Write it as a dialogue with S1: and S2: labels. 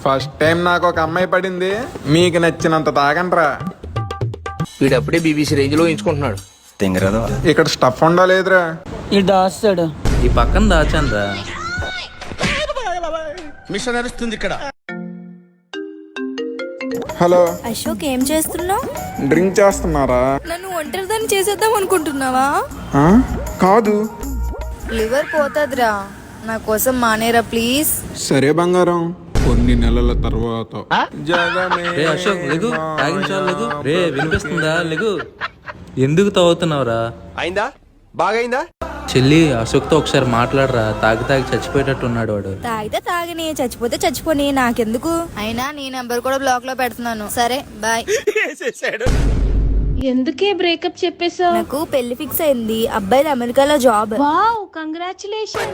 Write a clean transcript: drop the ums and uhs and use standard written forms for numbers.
S1: First time నాకు ఒక అమ్మాయి పడింది, మీకు నచ్చినంత తాగండ్రా.
S2: వీడప్పుడే బీబీసీ రేంజ్ లో ఎంచుకుంటున్నాడు.
S1: ఇక్కడ స్టఫ్ ఉండలేదురా.
S3: ఈ దాస్తాడు.
S4: ఈ పక్కన దాచాను రా.
S5: మిషన్ నడుస్తుంది ఇక్కడ.
S1: హలో
S6: అశోక్, ఏం చేస్తున్నావు?
S1: డ్రింక్ చేస్తున్నారా?
S6: నన్ను ఒంటరిదాన్ని చేసేద్దాం అనుకుంటున్నావా?
S1: ఆ? కాదు.
S6: లివర్ పోతుందిరా, నా కోసం మానేరా ప్లీజ్.
S1: సరే బంగారం, కొన్ని నెలల తర్వాత
S4: రే అశోక్ లెగు, తాగించాలి లెగు. రే వినిపిస్తుందా? లెగు. ఎందుకు తాగుతున్నావురా?
S5: అయిందా? బాగైందా?
S4: చెల్లి, అశోక్తో ఒకసారి మాట్లాడరా. తాగి తాగి చచ్చిపోయేటట్టున్నాడు వాడు.
S6: తాగితే తాగిని, చచ్చిపోతే చచ్చిపోని, నాకెందుకు? అయినా నీ నెంబర్ కూడా బ్లాక్ లో పెడుతున్నాను. సరే బాయ్.
S7: ఎందుకే బ్రేకప్ చెప్పేశావు?
S6: నాకు పెళ్లి ఫిక్స్ అయింది, అబ్బాయిది అమెరికాలో జాబ్.
S7: Wow, congratulation.